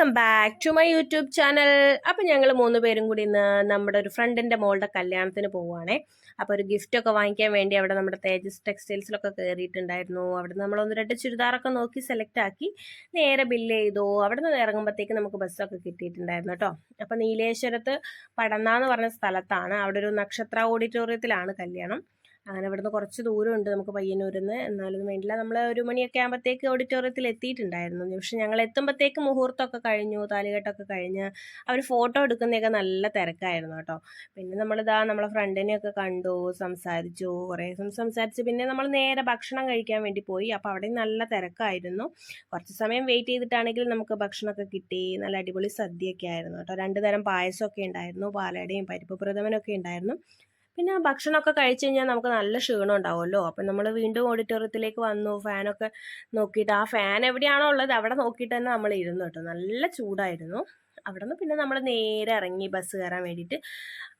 Welcome back to my YouTube channel. അപ്പം ഞങ്ങൾ 3 പേരും കൂടി ഇന്ന് നമ്മുടെ ഒരു ഫ്രണ്ടിൻ്റെ മോളുടെ കല്യാണത്തിന് പോവുകയാണേ. അപ്പോൾ ഒരു ഗിഫ്റ്റൊക്കെ വാങ്ങിക്കാൻ വേണ്ടി അവിടെ നമ്മുടെ തേജസ് ടെക്സ്റ്റൈൽസിലൊക്കെ കയറിയിട്ടുണ്ടായിരുന്നു. അവിടെ നമ്മൾ 1-2 ചുരിദാറൊക്കെ നോക്കി സെലക്ട് ആക്കി നേരെ ബില്ല് ചെയ്തു. അവിടെ നിന്ന് ഇറങ്ങുമ്പോഴത്തേക്ക് നമുക്ക് ബസ്സൊക്കെ കിട്ടിയിട്ടുണ്ടായിരുന്നു കേട്ടോ. അപ്പോൾ നീലേശ്വരത്ത് പടന്ന എന്ന് പറഞ്ഞ സ്ഥലത്താണ്. അവിടെ ഒരു നക്ഷത്ര ഓഡിറ്റോറിയത്തിലാണ് കല്യാണം. അങ്ങനെ ഇവിടുന്ന് കുറച്ച് ദൂരമുണ്ട് നമുക്ക് പയ്യന്നൂരിൽ നിന്ന്. എന്നാലും വേണ്ടില്ല, നമ്മൾ 1 മണിയൊക്കെ ആകുമ്പോഴത്തേക്ക് ഓഡിറ്റോറിയത്തിൽ എത്തിയിട്ടുണ്ടായിരുന്നു. പക്ഷെ ഞങ്ങൾ എത്തുമ്പോഴത്തേക്ക് മുഹൂർത്തമൊക്കെ കഴിഞ്ഞു, താലികെട്ടൊക്കെ കഴിഞ്ഞ് അവർ ഫോട്ടോ എടുക്കുന്നതൊക്കെ നല്ല തിരക്കായിരുന്നു കേട്ടോ. പിന്നെ നമ്മളിതാ നമ്മളെ ഫ്രണ്ടിനെയൊക്കെ കണ്ടു, സംസാരിച്ചു, കുറേ സംസാരിച്ച് പിന്നെ നമ്മൾ നേരെ ഭക്ഷണം കഴിക്കാൻ വേണ്ടി പോയി. അപ്പോൾ അവിടെ നല്ല തിരക്കായിരുന്നു. കുറച്ച് സമയം വെയിറ്റ് ചെയ്തിട്ടാണെങ്കിൽ നമുക്ക് ഭക്ഷണമൊക്കെ കിട്ടി. നല്ല അടിപൊളി സദ്യയൊക്കെ ആയിരുന്നു കേട്ടോ. 2 തരം പായസമൊക്കെ ഉണ്ടായിരുന്നു, പാലടയും പരിപ്പ് പ്രഥമനൊക്കെ ഉണ്ടായിരുന്നു. പിന്നെ ഭക്ഷണമൊക്കെ കഴിച്ച് കഴിഞ്ഞാൽ നമുക്ക് നല്ല ക്ഷീണം ഉണ്ടാവുമല്ലോ. അപ്പം നമ്മൾ വീണ്ടും ഓഡിറ്റോറിയത്തിലേക്ക് വന്നു. ഫാനൊക്കെ നോക്കിയിട്ട്, ആ ഫാൻ എവിടെയാണോ ഉള്ളത് അവിടെ നോക്കിയിട്ട് തന്നെ നമ്മൾ ഇരുന്നു കേട്ടോ. നല്ല ചൂടായിരുന്നു. അവിടെ നിന്ന് പിന്നെ നമ്മൾ നേരെ ഇറങ്ങി ബസ് കയറാൻ വേണ്ടിയിട്ട്.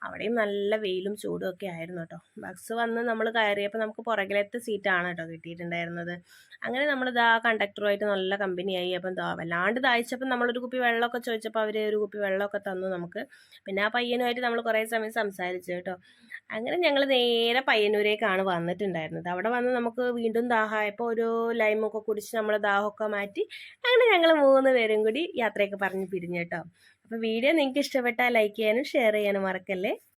അവിടെയും നല്ല വെയിലും ചൂടും ഒക്കെ ആയിരുന്നു കേട്ടോ. ബസ് വന്ന് നമ്മൾ കയറിയപ്പോൾ നമുക്ക് പുറകിലത്തെ സീറ്റാണ് കേട്ടോ കിട്ടിയിട്ടുണ്ടായിരുന്നത്. അങ്ങനെ നമ്മളിതാ കണ്ടക്ടറുമായിട്ട് നല്ല കമ്പനിയായി. അപ്പം വല്ലാണ്ട് ദാഹിച്ചപ്പം നമ്മളൊരു കുപ്പി വെള്ളമൊക്കെ ചോദിച്ചപ്പോൾ അവർ ഒരു കുപ്പി വെള്ളമൊക്കെ തന്നു നമുക്ക്. പിന്നെ ആ പയ്യനുമായിട്ട് നമ്മൾ കുറേ സമയം സംസാരിച്ചു കേട്ടോ. അങ്ങനെ ഞങ്ങൾ നേരെ പയ്യന്നൂരേക്കാണ് വന്നിട്ടുണ്ടായിരുന്നത്. അവിടെ വന്ന് നമുക്ക് വീണ്ടും ദാഹമായപ്പോൾ ഒരു ലൈമൊക്കെ കുടിച്ച് നമ്മൾ ദാഹമൊക്കെ മാറ്റി അങ്ങനെ ഞങ്ങൾ 3 പേരും കൂടി യാത്രയൊക്കെ പറഞ്ഞ് പിരിഞ്ഞു കേട്ടോ. അപ്പോൾ വീഡിയോ നിങ്ങൾക്ക് ഇഷ്ടപ്പെട്ടാൽ ലൈക്ക് ചെയ്യാനും ഷെയർ ചെയ്യാനും മറക്കല്ലേ.